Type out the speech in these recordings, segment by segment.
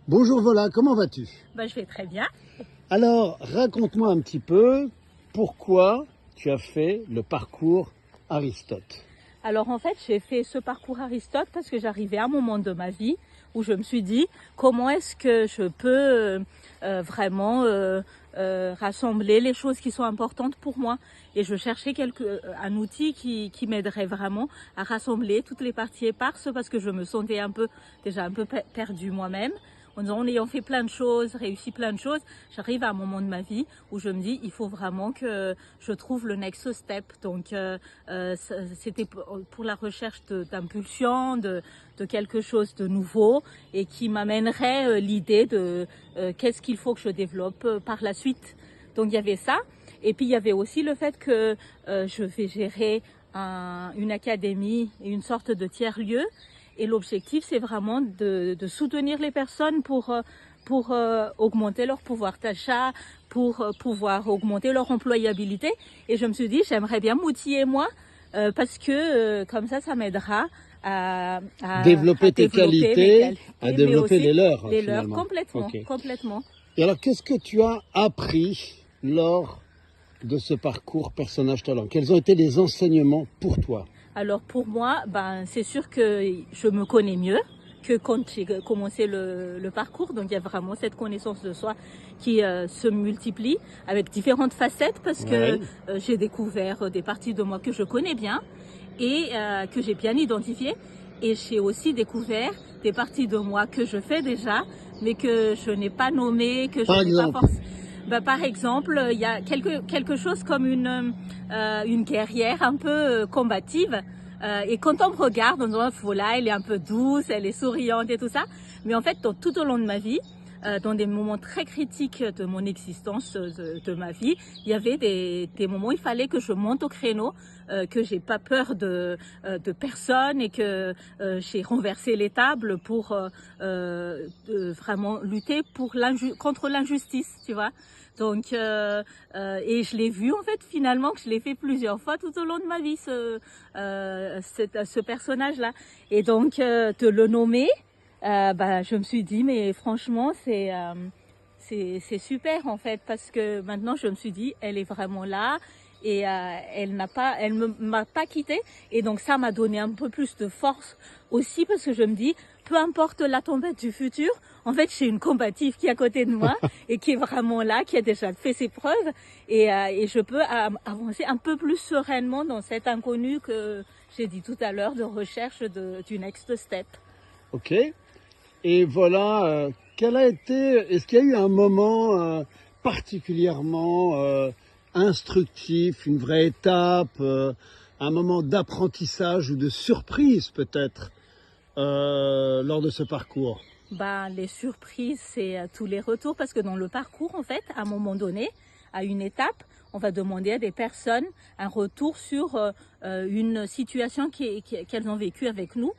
Bonjour Vola, comment vas-tu? Je vais très bien. Alors, raconte-moi un petit peu pourquoi tu as fait le parcours Aristote. Alors en fait, j'ai fait ce parcours Aristote parce que j'arrivais à un moment de ma vie où je me suis dit comment est-ce que je peux vraiment rassembler les choses qui sont importantes pour moi. Et je cherchais un outil qui m'aiderait vraiment à rassembler toutes les parties éparses parce que je me sentais déjà un peu perdue moi-même. En ayant fait plein de choses, réussi plein de choses, j'arrive à un moment de ma vie où je me dis il faut vraiment que je trouve le next step. Donc c'était pour la recherche d'impulsion, de quelque chose de nouveau et qui m'amènerait l'idée de qu'est-ce qu'il faut que je développe par la suite. Donc il y avait ça. Et puis il y avait aussi le fait que je vais gérer une académie et une sorte de tiers-lieu. Et l'objectif, c'est vraiment de soutenir les personnes pour augmenter leur pouvoir d'achat, pour pouvoir augmenter leur employabilité. Et je me suis dit, j'aimerais bien m'outiller moi, parce que comme ça m'aidera à Développer tes développer mes qualités, qualités, à mais développer aussi les leurs les leurs finalement. complètement, Ok. complètement. Et alors, qu'est-ce que tu as appris lors de ce parcours personnage talent? Quels ont été les enseignements pour toi? Alors pour moi, c'est sûr que je me connais mieux que quand j'ai commencé le parcours. Donc il y a vraiment cette connaissance de soi qui se multiplie avec différentes facettes parce que Ouais. j'ai découvert des parties de moi que je connais bien et que j'ai bien identifiées. Et j'ai aussi découvert des parties de moi que je fais déjà, mais que je n'ai pas nommées, que je Par n'ai pas exemple. forcément. Par exemple, il y a quelque chose comme une guerrière un peu combative. Et quand on me regarde, on se dit, voilà, elle est un peu douce, elle est souriante et tout ça. Mais en fait, tout au long de ma vie, dans des moments très critiques de mon existence, de ma vie, il y avait des moments où il fallait que je monte au créneau, que j'ai pas peur de personne et que j'ai renversé les tables pour vraiment lutter contre l'injustice, tu vois. Donc, et je l'ai vu en fait finalement que je l'ai fait plusieurs fois tout au long de ma vie, ce personnage-là. Et donc, de le nommer, je me suis dit, mais franchement, c'est super en fait, parce que maintenant je me suis dit, elle est vraiment là et elle m'a pas quittée. Et donc ça m'a donné un peu plus de force aussi, parce que je me dis, peu importe la tempête du futur, en fait, j'ai une combative qui est à côté de moi et qui est vraiment là, qui a déjà fait ses preuves et je peux avancer un peu plus sereinement dans cet inconnu que j'ai dit tout à l'heure de recherche du next step. Ok. Et voilà, est-ce qu'il y a eu un moment particulièrement instructif, une vraie étape, un moment d'apprentissage ou de surprise peut-être lors de ce parcours? Les surprises, c'est tous les retours, parce que dans le parcours, en fait, à un moment donné, à une étape, on va demander à des personnes un retour sur une situation qu'elles ont vécue avec nous,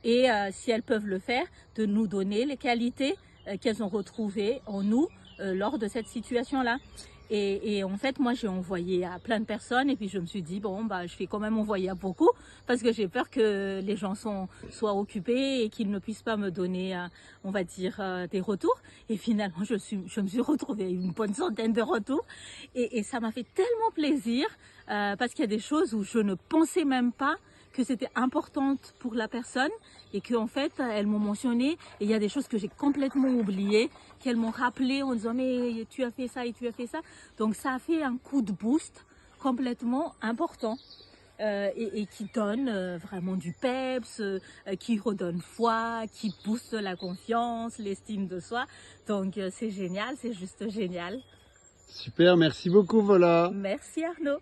et si elles peuvent le faire, de nous donner les qualités qu'elles ont retrouvées en nous lors de cette situation-là. Et en fait, moi, j'ai envoyé à plein de personnes et puis je me suis dit, bon, je vais quand même envoyer à beaucoup parce que j'ai peur que les gens soient occupés et qu'ils ne puissent pas me donner, on va dire, des retours. Et finalement, je me suis retrouvée une bonne centaine de retours et ça m'a fait tellement plaisir parce qu'il y a des choses où je ne pensais même pas que c'était importante pour la personne et qu'en fait, elles m'ont mentionné, et il y a des choses que j'ai complètement oubliées, qu'elles m'ont rappelé en disant mais tu as fait ça et tu as fait ça. Donc ça a fait un coup de boost complètement important. Et qui donne vraiment du peps, qui redonne foi, qui booste la confiance, l'estime de soi. Donc c'est génial, c'est juste génial. Super, merci beaucoup, voilà. Merci Arnaud.